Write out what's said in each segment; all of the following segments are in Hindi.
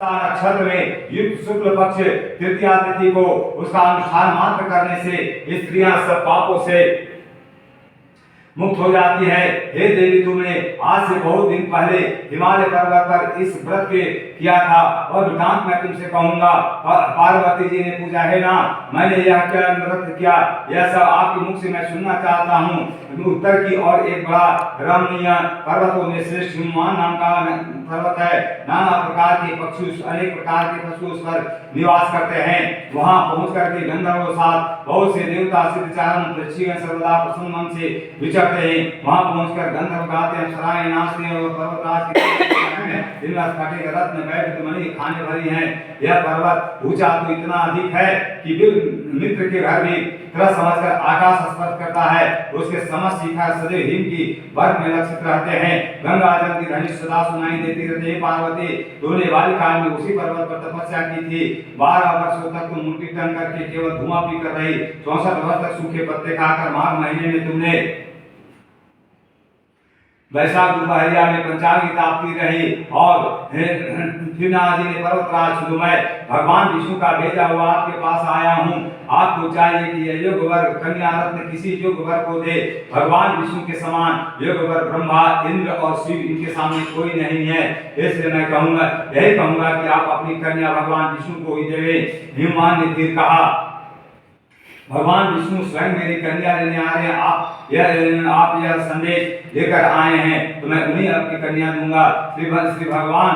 नक्षत्र में युक्त शुक्ल पक्ष तृतीया तिथि को उसका अनुष्ठान मात्र करने से स्त्रियां सब पापों से मुक्त हो जाती है। हे देवी, तुमने आज से बहुत दिन पहले हिमालय पर्वत पर इस व्रत के किया था और वृतांत मैं तुमसे कहूंगा। पार्वती जी ने पूछा, है ना, मैंने यह क्या व्रत किया, यह सब आपके मुख से मैं सुनना चाहता हूँ। उत्तर की ओर एक बड़ा रमणीय पर्वतों में श्रेष्ठ हिमवान नाम का पर्वत है। नाना प्रकार के पक्षी, अनेक प्रकार के पशु उस पर निवास करते हैं। वहां पहुंच करके गंधर्वों साथ बहुत से देवता सिद्धचारण ऋषिगण सर्वदा प्रसन्न मन से विचरते हैं। वहां पहुंचकर गंधर्व गाते हैं, सराय नाचते हैं और पर्वतराज के दिन रत्न वैभव मणि खाने भरी हैं। यह पर्वत ऊंचा तो इतना अधिक है कि मित्र के घर भी तरह समझकर आकाश स्पर्श करता है। उसके समस्त शिखर सदैव हिम की बर्फ में लक्षित रहते हैं। गंगा जल की ध्वनि सदा सुनाई देती रहती है। पार्वती, तूने बाल्यकाल में उसी पर्वत पर तपस्या की थी। 12 वर्षों तक तुम मुट्ठी टंग करके केवल धुआं पीकर रही। 64 वर्ष तक सूखे पत्ते खाकर माघ महीने में तुमने वैशाख दोपहरिया में पंचांगी तापती रही। और फिर नारद जी ने पर्वतराज सुदुमय, भगवान विष्णु का भेजा हुआ आपके पास आया हूँ। आपको चाहिए कि यह योग वर कन्या रत्न किसी योग वर को दे। भगवान विष्णु के समान योग वर ब्रह्मा, इंद्र और शिव, इनके सामने कोई नहीं है। इसलिए मैं कहूंगा, यही कहूंगा कि आप अपनी कन्या भगवान विष्णु को ही देवे। हिमवान ने फिर कहा, भगवान विष्णु स्वयं मेरी कन्या लेने आ रहे हैं। आप यह संदेश लेकर आए हैं तो मैं उन्हें आपकी कन्या दूंगा। श्री भगवान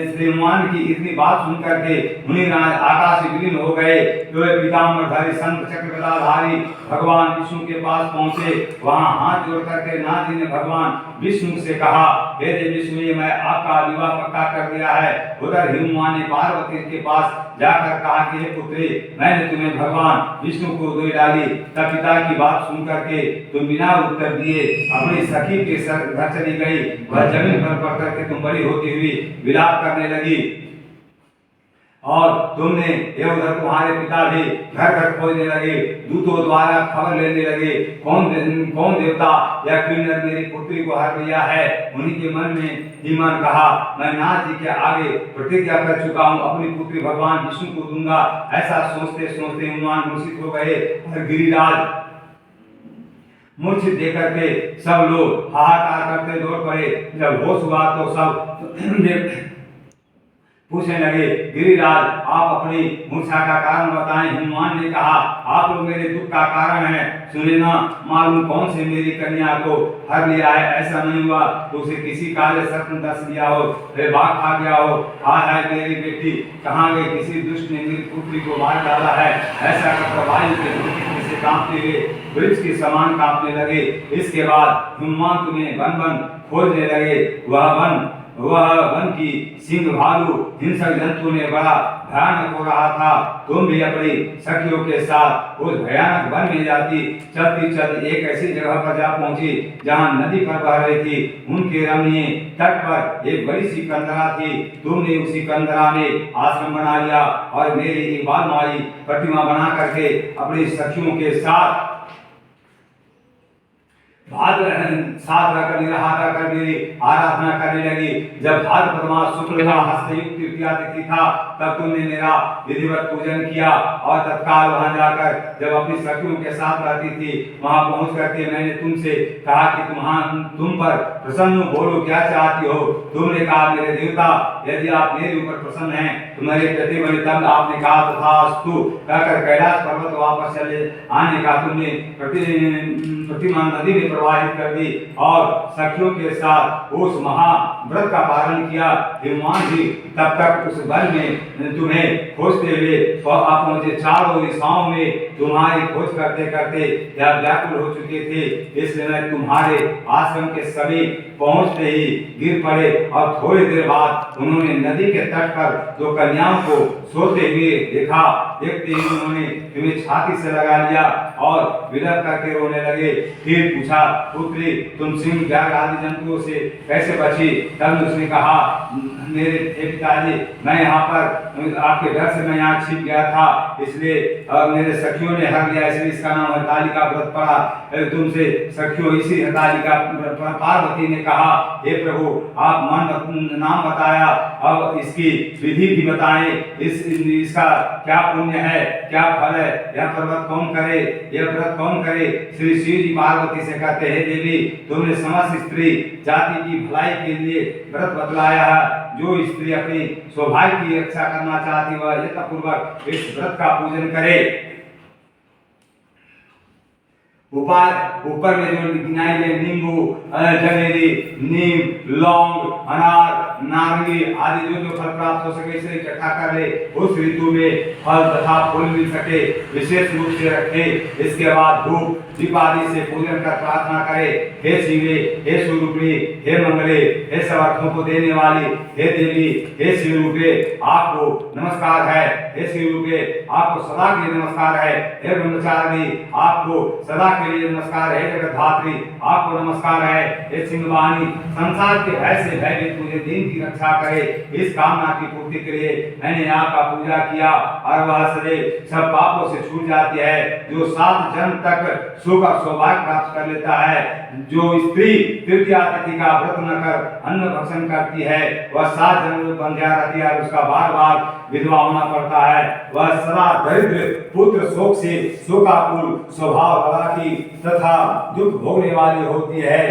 श्रीमान की इतनी बात सुनकर के उन्हीं आकाश से विलीन हो गए। तो पीताम्बरधारी संत चक्रधारी भगवान विष्णु के पास पहुंचे। वहां हाथ जोड़ करके नारद जी ने भगवान विष्णु से कहा, हे देवी विष्णु, मैं आपका विवाह पक्का कर दिया है। उधर हिमवान ने पार्वती के पास जाकर कहा कि हे पुत्री, मैंने तुम्हें भगवान विष्णु को दे डाली। तब पिता की बात सुन करके तुम बिना उत्तर दिए अपनी सखी के घर चली गई। वह जमीन पर पड़ करके तुम बड़ी होती हुई विलाप करने लगी। और तुमने ये उधर तुम्हारे पिता भी घर घर खोजने लगे, दूतों द्वारा खबर लेने लगे, कौन देवता या किन्नर मेरी पुत्री को हर लिया है। उन्हीं के मन में ही मन कहा, मैं नाथ जी के आगे प्रतिज्ञा कर चुका हूँ, अपनी पुत्री भगवान विष्णु को दूंगा। ऐसा सोचते सोचते हनुमान मूर्छित हो गए और गिरिराज मूर्छित देकर के सब लोग हाहाकार करते दौड़ पड़े। जब होश हुआ तो सब पूछने लगे, गिरिराज, आप अपनी मूर्छा का कारण बताएं। हनुमान ने कहा, आप लोग मेरे दुख का कारण है। सुने ना, मालूम कौन से मेरी कन्या को हर लिया है। ऐसा नहीं हुआ तो उसे किसी काले सर्प ने डस लिया हो, फिर बाघ खा गया हो। हाय मेरी बेटी कहाँ गई, किसी दुष्ट ने मेरी पुत्री को मार डाला है। ऐसा कर वायु के झोंके से कांपते हुए वृक्ष के समान कांपने लगे। इसके बाद हनुमान तुम्हें वन वन खोजने लगे। वह वन की सिंह भालू हिंसक जंतु ने बड़ा भयानक हो रहा था। तुम भी अपनी सखियों के साथ उस भयानक वन में जाती। चलती चलती एक ऐसी जगह पर जा पहुंची जहां नदी पर बह रही थी। उनके रमणीय तट पर एक बड़ी सी कंदरा थी। तुमने उसी कंदरा में आश्रम बना लिया और मेरी एक बालमाई प्रतिमा बना करके अपनी सखियों के साथ साथ रहकर निराहार कर मेरी आराधना करने लगी। जब भाद्रपद मास शुक्ल का हस्तयुक्त तृतीया तिथि था, तब तुमने मेरा विधिवत पूजन किया और तत्काल वहां जाकर जब अपनी सखियों के साथ रहती थी, वहां पहुंच करके मैंने तुमसे कहा कि तुम पर प्रसन्न बोलो, क्या चाहती हो। तुमने कहा, मेरे देवता, यदि आप मेरे ऊपर प्रसन्न हैं तो मेरे प्रति बलि। तब आपने कहा, तथास्तु कहकर कैलाश पर्वत वापस चले आने का तुमने प्रतिमा नदी में प्रवाहित कर दी और सखियों के साथ उस महाव्रत का पालन किया। हिमवान जी तब तक उस वन में तुम्हें खोजते हुए आप पहुंचे। चारों दिशाओं में तुम्हारी खोज करते करते या व्याकुल हो चुके थे। इसलिए मैं तुम्हारे आश्रम के समीप पहुंचते ही गिर पड़े और थोड़ी देर बाद उन्होंने नदी के तट पर दो कन्याओं को सोते हुए देखा। देखते ही उन्होंने तुम्हें छाती से लगा लिया और विलप करके रोने लगे। फिर पूछा, पुत्री, तुम सिंह व्याघ्र आदि जंतुओं से कैसे बची। तब उसने कहा, मेरे पिताजी, मैं यहाँ पर आपके घर से मैं यहाँ छिप गया था, इसलिए मेरे सखियों ने हर लिया, इसलिए इसका नाम हरतालिका व्रत पड़ा। तुमसे सखियों इसी हरतालिका पार्वती ने कहा, हे प्रभु, आप नाम बताया अब इसकी विधि भी बताएं, इसका क्या पुण्य है, क्या फल है, यह पर्वत कौन करे, यह व्रत कौन करे। श्री शिव जी पार्वती से कहते हैं, देवी तुमने समस्त स्त्री जाति की भलाई के लिए व्रत बतलाया है। जो स्त्री अपनी सौभाग्य की रक्षा करना चाहती वह यत्नपूर्वक इस व्रत का पूजन करे। ऊपर में जो गिनाई गई नींबू, जलेबी, नीम, लौंग, अनार, नारंगी आदि जो फल प्राप्त हो सके इसे इकट्ठा कर ले। उस ऋतु में फल तथा फूल मिल सके विशेष रूप से रखे। इसके बाद धूप दीप आदि से पूजन कर प्रार्थना करे, हे शिवे, हे स्वरूपी, हे मंगले, हे समर्थों को देने वाली, हे देवी, हे शिवरूपे आपको नमस्कार है, हे शिवरूपे आपको सदा के लिए नमस्कार है, हे ब्रह्मचारिणी आपको सदा के लिए नमस्कार है, जगद्धात्री आपको नमस्कार है, हे सिंहवाणी संसार के ऐसे भयभीत मुझे दीन की रक्षा करे। इस कामना की पूर्ति के लिए मैंने आपका पूजा किया और वह सदैव सब पापों से छूट जाती है। जो 7 जन्म तक सुख और सौभाग्य प्राप्त कर लेता है, जो स्त्री तृतीया तिथि का व्रत न कर अन्न भक्षण करती है वह 7 जन्म बंध्या रहती है और उसका बार बार विधवा होना पड़ता है। वह सदा दरिद्र पुत्र शोक से शोकाकुल स्वभाव वाला की तथा दुख भोगने वाली होती है।